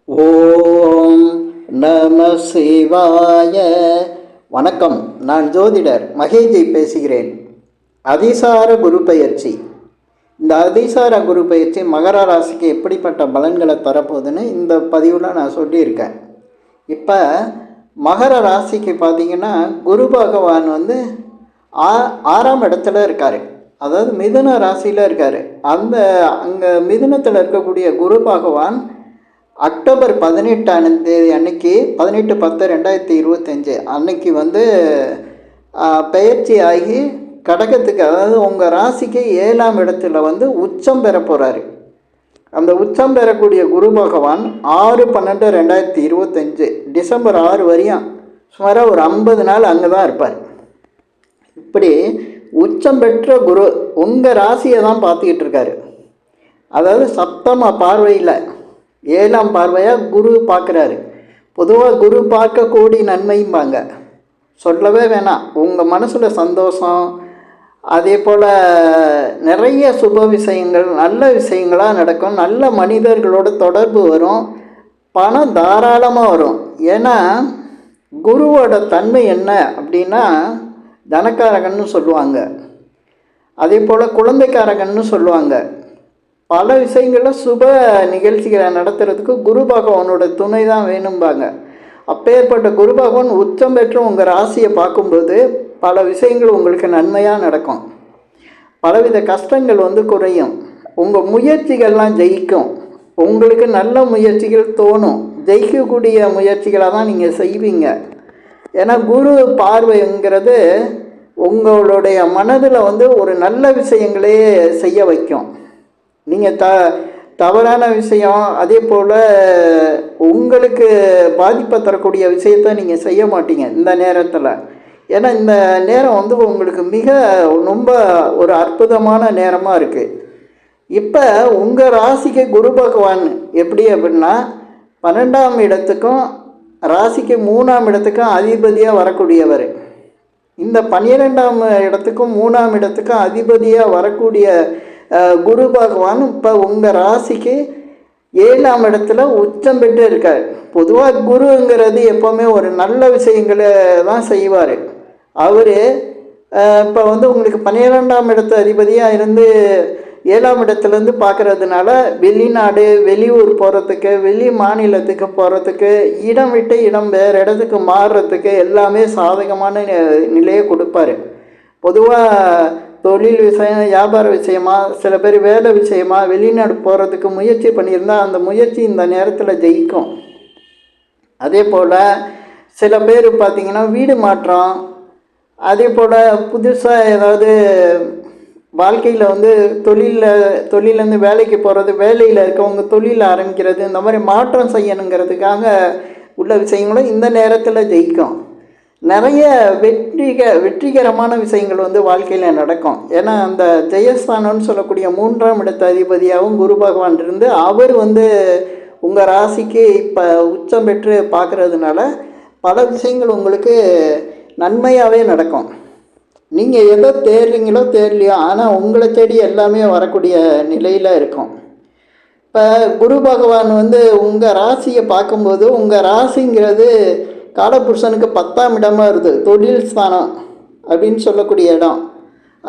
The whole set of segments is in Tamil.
ஓம் நம சிவாய. வணக்கம். நான் ஜோதிடர் மகேஜி பேசுகிறேன். அதிசார குரு பயிற்சி. இந்த அதிசார குரு பயிற்சி மகர ராசிக்கு எப்படிப்பட்ட பலன்களை தரப்போகுதுன்னு இந்த பதிவில் நான் சொல்லியிருக்கேன். இப்போ மகர ராசிக்கு பார்த்திங்கன்னா குரு பகவான் ஆறாம் இடத்துல இருக்கார். அதாவது மிதுன ராசியில் இருக்கார். அங்கே மிதுனத்தில் இருக்கக்கூடிய குரு பகவான் அக்டோபர் 18ஆம் தேதி அன்னைக்கு 18/10/2025 அன்னைக்கு பெயர்ச்சி ஆகி கடகத்துக்கு, அதாவது உங்கள் ராசிக்கு 7ஆம் இடத்துல உச்சம் பெற போகிறாரு. அந்த உச்சம் பெறக்கூடிய குரு பகவான் 6/12/2025 டிசம்பர் 6 வரையும் சுமாராக ஒரு 50 நாள் அங்கே தான் இருப்பார். இப்படி உச்சம் பெற்ற குரு உங்கள் ராசியை தான் பார்த்துக்கிட்டு இருக்காரு. அதாவது சப்தம பார்வையில் 7ஆம் பார்வையாக குரு பார்க்குறாரு. பொதுவாக குரு பார்க்கக்கூடிய நன்மைம்பாங்க, சொல்லவே வேணாம். உங்கள் மனசில் சந்தோஷம், அதே போல் நிறைய சுப விஷயங்கள், நல்ல விஷயங்களாக நடக்கும். நல்ல மனிதர்களோட தொடர்பு வரும், பணம் தாராளமாக வரும். ஏன்னா குருவோட தன்மை என்ன அப்படின்னா தனக்காரகன்னு சொல்லுவாங்க, அதே போல் குழந்தைக்காரகன்னு சொல்லுவாங்க. பல விஷயங்களில் சுப நிகழ்ச்சிகளை நடத்துறதுக்கு குரு பகவானோட துணை தான் வேணும்பாங்க. அப்பேற்பட்ட குரு பகவான் உச்சம் பெற்று உங்கள் ராசியை பார்க்கும்போது பல விஷயங்கள் உங்களுக்கு நன்மையாக நடக்கும். பலவித கஷ்டங்கள் குறையும். உங்கள் முயற்சிகள்லாம் ஜெயிக்கும். உங்களுக்கு நல்ல முயற்சிகள் தோணும். ஜெயிக்கக்கூடிய முயற்சிகளாக தான் நீங்கள் செய்வீங்க. ஏன்னா குரு பார்வைங்கிறது உங்களுடைய மனதில் ஒரு நல்ல விஷயங்களே செய்ய வைக்கும். நீங்கள் தவறான விஷயம், அதே போல் உங்களுக்கு பாதிப்பை தரக்கூடிய விஷயத்தை நீங்கள் செய்ய மாட்டீங்க இந்த நேரத்தில். ஏன்னா இந்த நேரம் உங்களுக்கு மிக ரொம்ப ஒரு அற்புதமான நேரமாக இருக்குது. இப்போ உங்கள் ராசிக்கு குரு பகவான் எப்படி அப்படின்னா 12ஆம் இடத்துக்கும் ராசிக்கு 3ஆம் இடத்துக்கும் அதிபதியாக வரக்கூடியவர். இந்த 12ஆம் இடத்துக்கும் 3ஆம் இடத்துக்கும் அதிபதியாக வரக்கூடிய குரு பகவான் இப்போ உங்கள் ராசிக்கு 7ஆம் இடத்துல உச்சம் பெற்று இருக்கார். பொதுவாக குருங்கிறது எப்போவுமே ஒரு நல்ல விஷயங்களை தான் செய்வார். அவர் இப்போ உங்களுக்கு 12ஆம் இடத்து அதிபதியாக இருந்து 7ஆம் இடத்துலேருந்து பார்க்குறதுனால வெளிநாடு, வெளியூர் போகிறதுக்கு, வெளி மாநிலத்துக்கு போகிறதுக்கு, இடம் விட்டு இடம் வேறு இடத்துக்கு மாறுறதுக்கு எல்லாமே சாதகமான நிலையை கொடுப்பார். பொதுவாக தொழில் விஷயம், வியாபார விஷயமா, சில பேர் வேலை விஷயமா வெளிநாடு போகிறதுக்கு முயற்சி பண்ணியிருந்தால் அந்த முயற்சி இந்த நேரத்தில் ஜெயிக்கும். அதே போல் சில பேர் பார்த்திங்கன்னா வீடு மாற்றம், அதே போல் புதுசாக ஏதாவது வாழ்க்கையில் தொழிலேருந்து வேலைக்கு போகிறது, வேலையில் இருக்கவங்க தொழில் ஆரம்பிக்கிறது, இந்த மாதிரி மாற்றம் செய்யணுங்கிறதுக்காக உள்ள விஷயங்களும் இந்த நேரத்தில் ஜெயிக்கும். நிறைய வெற்றிகரமான விஷயங்கள் வாழ்க்கையில் நடக்கும். ஏன்னா அந்த ஜெயஸ்தானம்னு சொல்லக்கூடிய 3ஆம் இடத்து அதிபதியாகவும் குரு பகவான் இருந்து அவர் உங்கள் ராசிக்கு இப்போ உச்சம் பெற்று பார்க்குறதுனால பல விஷயங்கள் உங்களுக்கு நன்மையாகவே நடக்கும். நீங்கள் எதோ தேடுறீங்களோ தேடலையோ, ஆனால் உங்களை தேடி எல்லாமே வரக்கூடிய நிலையில் இருக்கும். இப்போ குரு பகவான் உங்கள் ராசியை பார்க்கும்போது உங்கள் ராசிங்கிறது காலபுருஷனுக்கு 10ஆம் இடமாக இருக்குது, தொழில் ஸ்தானம் அப்படின்னு சொல்லக்கூடிய இடம்.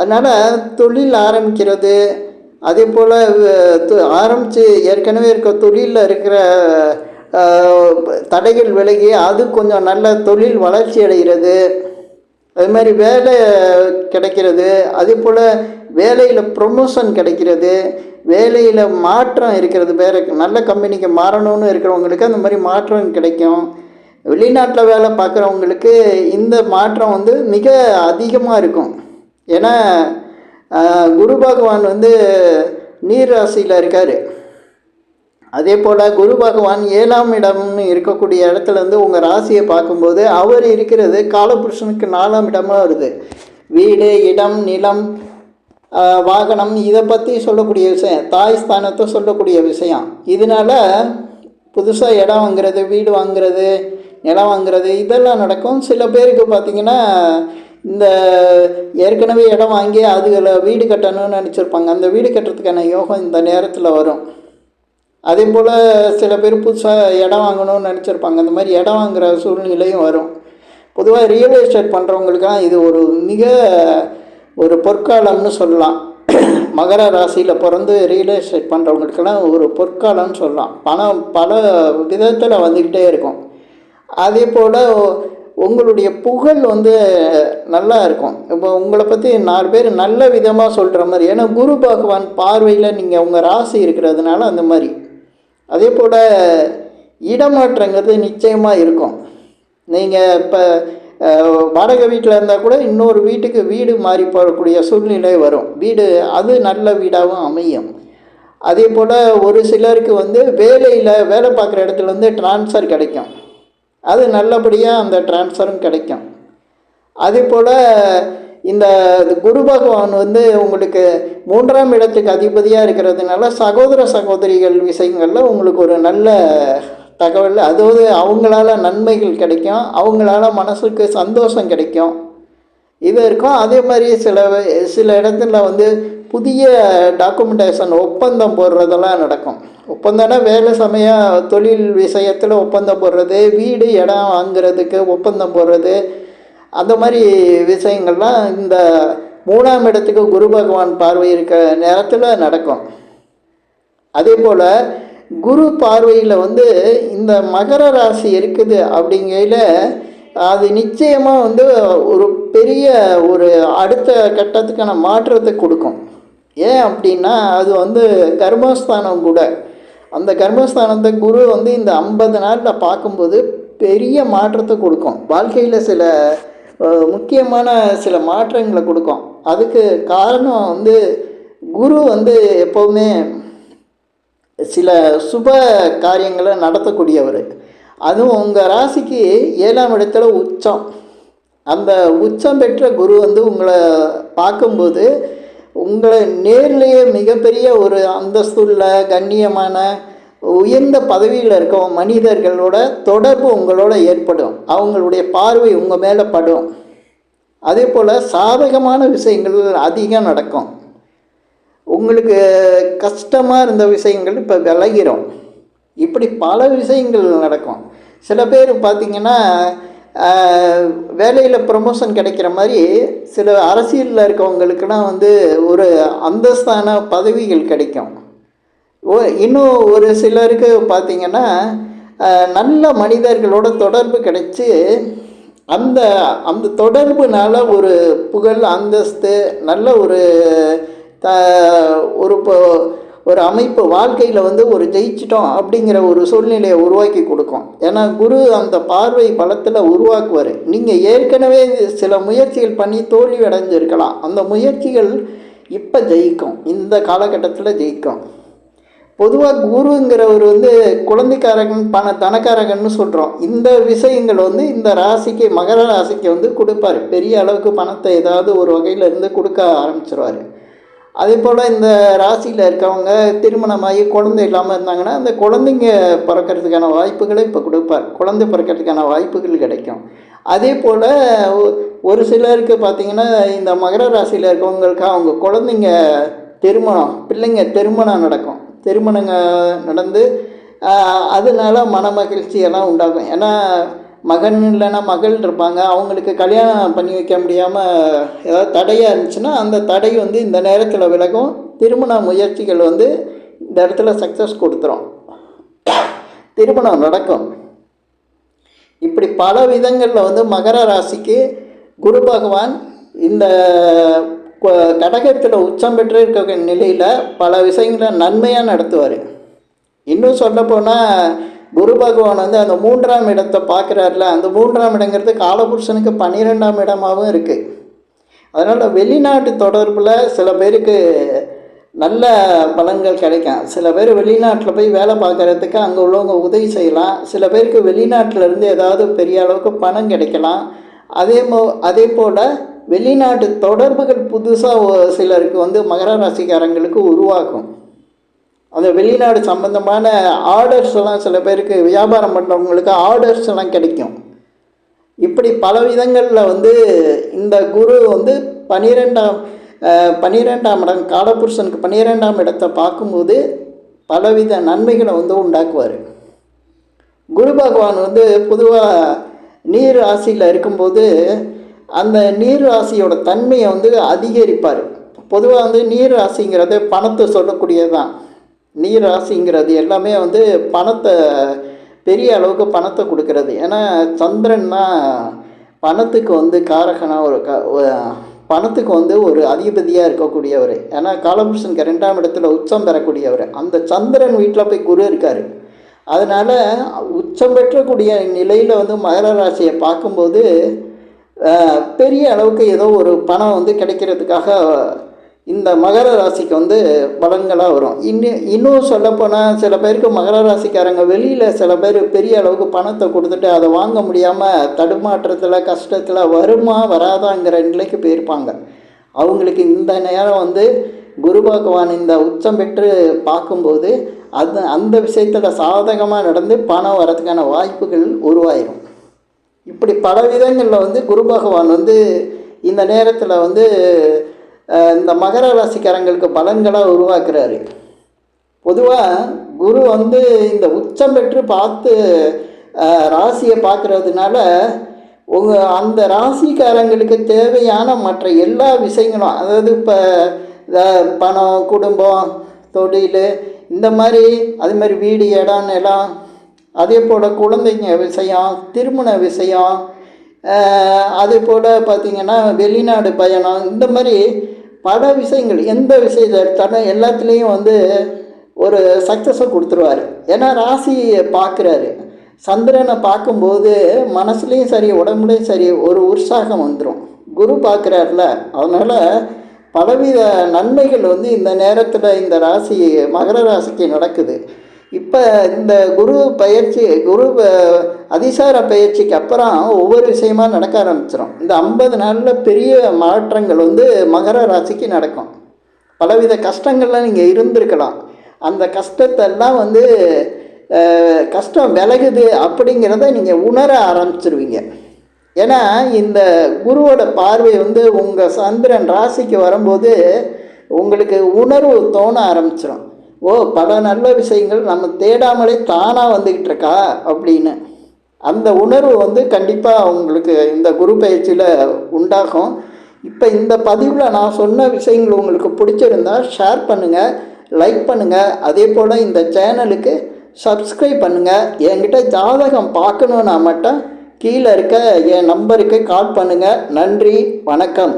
அதனால் தொழில் ஆரம்பிக்கிறது, அதே போல் ஆரம்பித்து ஏற்கனவே இருக்க தொழிலில் இருக்கிற தடைகள் விலகி அது கொஞ்சம் நல்ல தொழில் வளர்ச்சி அடைகிறது, அது மாதிரி வேலை கிடைக்கிறது, அதே போல் வேலையில் ப்ரொமோஷன் கிடைக்கிறது, வேலையில் மாற்றம் இருக்கிறது, வேறு நல்ல கம்பெனிக்கு மாறணும்னு இருக்கிறவங்களுக்கு அந்த மாதிரி மாற்றம் கிடைக்கும். வெளிநாட்டில் வேலை பார்க்குறவங்களுக்கு இந்த மாற்றம் மிக அதிகமாக இருக்கும். ஏன்னா குரு பகவான் நீர் ராசியில் இருக்கார். அதே போல் குரு பகவான் 7ஆம் இடம்னு இருக்கக்கூடிய இடத்துல உங்கள் ராசியை பார்க்கும்போது அவர் இருக்கிறது காலபுருஷனுக்கு 4ஆம் இடமாக வருது. வீடு, இடம், நிலம், வாகனம், இதை பற்றி சொல்லக்கூடிய விஷயம், தாய் ஸ்தானத்தை சொல்லக்கூடிய விஷயம். இதனால் புதுசாக இடம் வாங்குறது, வீடு வாங்குறது, நிலம் வாங்குறது இதெல்லாம் நடக்கும். சில பேருக்கு பார்த்திங்கன்னா இந்த ஏற்கனவே இடம் வாங்கி அதில் வீடு கட்டணும்னு நினச்சிருப்பாங்க, அந்த வீடு கட்டுறதுக்கான யோகம் இந்த நேரத்தில் வரும். அதே போல் சில பேர் புதுசாக இடம் வாங்கணும்னு நினச்சிருப்பாங்க, அந்த மாதிரி இடம் வாங்குகிற சூழ்நிலையும் வரும். பொதுவாக ரியல் எஸ்டேட் பண்ணுறவங்களுக்கெல்லாம் இது மிக ஒரு பொற்காலம்னு சொல்லலாம். மகர ராசியில் பிறந்து ரியல் எஸ்டேட் பண்ணுறவங்களுக்கெல்லாம் ஒரு பொற்காலம்னு சொல்லலாம். பணம் பல விதத்தில் வந்துக்கிட்டே இருக்கும். அதே போல் உங்களுடைய புகழ் நல்லா இருக்கும். இப்போ உங்களை பற்றி 4 பேர் நல்ல விதமாக சொல்கிற மாதிரி, ஏன்னா குரு பகவான் பார்வையில் நீங்கள் உங்கள் ராசி இருக்கிறதுனால அந்த மாதிரி. அதே போல் இடமாற்றங்கிறது நிச்சயமாக இருக்கும். நீங்கள் இப்போ வாடகை வீட்டில் இருந்தால் கூட இன்னொரு வீட்டுக்கு வீடு மாறி போகக்கூடிய சூழ்நிலை வரும். வீடு அது நல்ல வீடாகவும் அமையும். அதே போல் ஒரு சிலருக்கு வேலையில் வேலை பார்க்குற இடத்துல ட்ரான்ஸ்ஃபர் கிடைக்கும். அது நல்லபடியாக அந்த ட்ரான்ஸ்ஃபரும் கிடைக்கும். அதே போல் இந்த குரு பகவான் உங்களுக்கு 3ஆம் இடத்துக்கு அதிபதியாக இருக்கிறதுனால சகோதர சகோதரிகள் விஷயங்களில் உங்களுக்கு ஒரு நல்ல தகவல், அதாவது அவங்களால நன்மைகள் கிடைக்கும், அவங்களால மனசுக்கு சந்தோஷம் கிடைக்கும், இது இருக்கும். அதே மாதிரி சில இடத்துல புதிய டாக்குமெண்டேஷன் ஒப்பந்தம் போடுறதெல்லாம் நடக்கும். ஒப்பந்தம்னா வேலை சமயம் தொழில் விஷயத்தில் ஒப்பந்தம் போடுறது, வீடு இடம் வாங்குறதுக்கு ஒப்பந்தம் போடுறது, அந்த மாதிரி விஷயங்கள்லாம் இந்த 3ஆம் இடத்துக்கு குரு பகவான் பார்வை இருக்க நேரத்தில் நடக்கும். அதே போல் குரு பார்வையில் இந்த மகர ராசி இருக்குது அப்படிங்கையில் அது நிச்சயமாக ஒரு பெரிய ஒரு அடுத்த கட்டத்துக்கான மாற்றத்தை கொடுக்கும். ஏன் அப்படின்னா அது கர்மஸ்தானம் கூட. அந்த கர்மஸ்தானத்தை குரு இந்த 50 நாளில் பார்க்கும்போது பெரிய மாற்றத்தை கொடுக்கும். வாழ்க்கையில் சில முக்கியமான சில மாற்றங்களை கொடுக்கும். அதுக்கு காரணம் குரு எப்போவுமே சில சுப காரியங்களை நடத்தக்கூடியவர். அதுவும் உங்கள் ராசிக்கு 7ஆம் இடத்துல உச்சம். அந்த உச்சம் பெற்ற குரு உங்களை பார்க்கும்போது உங்களை நேர்லேயே மிகப்பெரிய ஒரு அந்தஸ்துள்ள கண்ணியமான உயர்ந்த பதவியில் இருக்க மனிதர்களோட தொடர்பு உங்களோட ஏற்படும். அவங்களுடைய பார்வை உங்கள் மேலே படும். அதே போல் சாதகமான விஷயங்கள் அதிகம் நடக்கும். உங்களுக்கு கஷ்டமாக இருந்த விஷயங்கள் இப்போ விலகிரும். இப்படி பல விஷயங்கள் நடக்கும். சில பேர் பார்த்திங்கன்னா வேலையில் ப்ரமோஷன் கிடைக்கிற மாதிரி சில அரசியலில் இருக்கவங்களுக்கெல்லாம் ஒரு அந்தஸ்தான பதவிகள் கிடைக்கும். இன்னும் ஒரு சிலருக்கு பார்த்திங்கன்னா நல்ல மனிதர்களோட தொடர்பு கிடைச்சி அந்த அந்த தொடர்புனால் ஒரு புகழ் அந்தஸ்து நல்ல ஒரு அமைப்பு வாழ்க்கையில் ஒரு ஜெயிச்சிட்டோம் அப்படிங்கிற ஒரு சூழ்நிலையை உருவாக்கி கொடுக்கும். ஏன்னா குரு அந்த பார்வை பலத்தில் உருவாக்குவார். நீங்கள் ஏற்கனவே சில முயற்சிகள் பண்ணி தோல்வி அடைஞ்சிருக்கலாம். அந்த முயற்சிகள் இப்போ ஜெயிக்கும், இந்த காலகட்டத்தில் ஜெயிக்கும். பொதுவாக குருங்கிறவர் குழந்தைக்காரகன் தனக்காரகன்னு சொல்கிறோம். இந்த விஷயங்கள் இந்த ராசிக்கு மகர ராசிக்கு கொடுப்பார். பெரிய அளவுக்கு பணத்தை ஏதாவது ஒரு வகையிலேருந்து கொடுக்க ஆரம்பிச்சிருவார். அதே போல் இந்த ராசியில் இருக்கவங்க திருமணமாகி குழந்தை இல்லாமல் இருந்தாங்கன்னா அந்த குழந்தைங்க பிறக்கிறதுக்கான வாய்ப்புகளை இப்போ கொடுப்பார். குழந்தை பிறக்கிறதுக்கான வாய்ப்புகள் கிடைக்கும். அதே போல் ஒரு சிலருக்கு பார்த்திங்கன்னா இந்த மகர ராசியில் இருக்கவங்களுக்கு அவங்க குழந்தைங்க பிள்ளைங்க திருமணம் நடக்கும். திருமணங்க நடந்து அதனால மன மகிழ்ச்சியெல்லாம் உண்டாகும். ஏன்னா மகன் இல்லைன்னா மகள் இருப்பாங்க, அவங்களுக்கு கல்யாணம் பண்ணி வைக்க முடியாமல் ஏதாவது தடையாக இருந்துச்சுன்னா அந்த தடை இந்த நேரத்தில் விலகும். திருமண முயற்சிகள் இந்த இடத்துல சக்ஸஸ் கொடுத்துரும், திருமணம் நடக்கும். இப்படி பல விதங்களில் மகர ராசிக்கு குரு பகவான் இந்த கடகத்தில் உச்சம் பெற்று இருக்க நிலையில் பல விஷயங்களை நன்மையாக நடத்துவார். இன்னும் சொல்லப்போனால் குரு பகவான் அந்த 3ஆம் இடத்தை பார்க்குறாருல, அந்த 3ஆம் இடங்கிறது காலபுருஷனுக்கு 12ஆம் இடமாகவும் இருக்குது. அதனால் வெளிநாட்டு தொடர்பில் சில பேருக்கு நல்ல பலன்கள் கிடைக்கும். சில பேர் வெளிநாட்டில் போய் வேலை பார்க்குறதுக்கு அங்கே உள்ளவங்க உதவி செய்யலாம். சில பேருக்கு வெளிநாட்டிலேருந்து ஏதாவது பெரிய அளவுக்கு பணம் கிடைக்கலாம். அதே போல் வெளிநாட்டு தொடர்புகள் புதுசாக சிலருக்கு மகர ராசிக்காரங்களுக்கு உருவாகும். அந்த வெளிநாடு சம்பந்தமான ஆர்டர்ஸ் எல்லாம் சில பேருக்கு வியாபாரம் பண்ணுறவங்களுக்கு ஆர்டர்ஸ் எல்லாம் கிடைக்கும். இப்படி பல விதங்களில் இந்த குரு 12ஆம் இடம் காலபுருஷனுக்கு 12ஆம் இடத்தை பார்க்கும்போது பலவித நன்மைகளை வந்து உண்டாக்குவார். குரு பகவான் வந்து பொதுவாக நீர் ராசியில் இருக்கும்போது அந்த நீர் ராசியோட தன்மையை வந்து அதிகரிப்பார். பொதுவாக வந்து நீர் ராசிங்கிறது பணத்தை சொல்லக்கூடியது தான். நீர் ராசிங்கிறது எல்லாமே வந்து பணத்தை, பெரிய அளவுக்கு பணத்தை கொடுக்கறது. ஏன்னா சந்திரன் தான் பணத்துக்கு வந்து காரகனாக பணத்துக்கு வந்து ஒரு அதிபதியாக இருக்கக்கூடியவர். ஏன்னா காலபுருஷனுக்கு 2ஆம் இடத்துல உச்சம் பெறக்கூடியவர். அந்த சந்திரன் வீட்டில் போய் குரு இருக்கார். அதனால் உச்சம் பெற்றக்கூடிய நிலையில் வந்து மகர ராசியை பார்க்கும்போது பெரிய அளவுக்கு ஏதோ ஒரு பணம் வந்து கிடைக்கிறதுக்காக இந்த மகர ராசிக்கு வந்து பலன்களாக வரும். இன்னும் சொல்லப்போனால் சில பேருக்கு மகர ராசிக்காரங்க வெளியில் சில பேர் பெரிய அளவுக்கு பணத்தை கொடுத்துட்டு அதை வாங்க முடியாமல் தடுமாற்றத்தில், கஷ்டத்தில், வருமா வராதாங்கிற நிலைக்கு போயிருப்பாங்க. அவங்களுக்கு இந்த நேரம் வந்து குரு பகவான் இந்த உச்சம் பெற்று பார்க்கும்போது அந்த விஷயத்தில் சாதகமாக நடந்து பணம் வரதுக்கான வாய்ப்புகள் உருவாயிரும். இப்படி பல விதங்களில் வந்து குரு பகவான் வந்து இந்த நேரத்தில் வந்து இந்த மகர ராசிக்காரங்களுக்கு பலன்களாக உருவாக்குறாரு. பொதுவாக குரு வந்து இந்த உச்சம் பெற்று பார்த்து ராசியை பார்க்குறதுனால அந்த ராசிக்காரங்களுக்கு தேவையான மற்ற எல்லா விஷயங்களும், அதாவது இப்போ பணம், குடும்பம், தொழில், இந்த மாதிரி அது மாதிரி வீடு, இடம், நிலம், அதே போல் குழந்தைங்க விஷயம், திருமண விஷயம், அதே போல் பார்த்திங்கன்னா வெளிநாடு பயணம், இந்த மாதிரி பல விஷயங்கள் எந்த விஷயத்தை எடுத்தாலும் எல்லாத்துலேயும் வந்து ஒரு சக்ஸஸை கொடுத்துருவார். ஏன்னா ராசியை பார்க்குறாரு. சந்திரனை பார்க்கும்போது மனசுலேயும் சரி உடம்புலேயும் சரி ஒரு உற்சாகம் வந்துடும். குரு பார்க்குறாருல, அதனால் பலவித நன்மைகள் வந்து இந்த நேரத்தில் இந்த ராசி மகர ராசிக்கு நடக்குது. இப்போ இந்த குரு அதிசார பயிற்சிக்கு அப்புறம் ஒவ்வொரு விஷயமாக நடக்க ஆரம்பிச்சிடும். இந்த 50 நாளில் பெரிய மாற்றங்கள் வந்து மகர ராசிக்கு நடக்கும். பலவித கஷ்டங்கள்லாம் நீங்கள் இருந்திருக்கலாம். அந்த கஷ்டத்தெல்லாம் வந்து கஷ்டம் விலகுது அப்படிங்கிறத நீங்கள் உணர ஆரம்பிச்சிருவீங்க. ஏன்னா இந்த குருவோட பார்வை வந்து உங்கள் சந்திரன் ராசிக்கு வரும்போது உங்களுக்கு உணர்வு தோண ஆரம்பிச்சிடும். பல நல்ல விஷயங்கள் நம்ம தேடாமலே தானாக வந்துக்கிட்டு இருக்கா அப்படின்னு அந்த உணர்வு வந்து கண்டிப்பாக உங்களுக்கு இந்த குரு பயிற்சியில் உண்டாகும். இப்போ இந்த பதிவில் நான் சொன்ன விஷயங்கள் உங்களுக்கு பிடிச்சிருந்தால் ஷேர் பண்ணுங்கள், லைக் பண்ணுங்கள். அதே போல் இந்த சேனலுக்கு சப்ஸ்கிரைப் பண்ணுங்கள். என்கிட்ட ஜாதகம் பார்க்கணுன்னா மட்டும் கீழே இருக்க என் நம்பருக்கு கால் பண்ணுங்கள். நன்றி, வணக்கம்.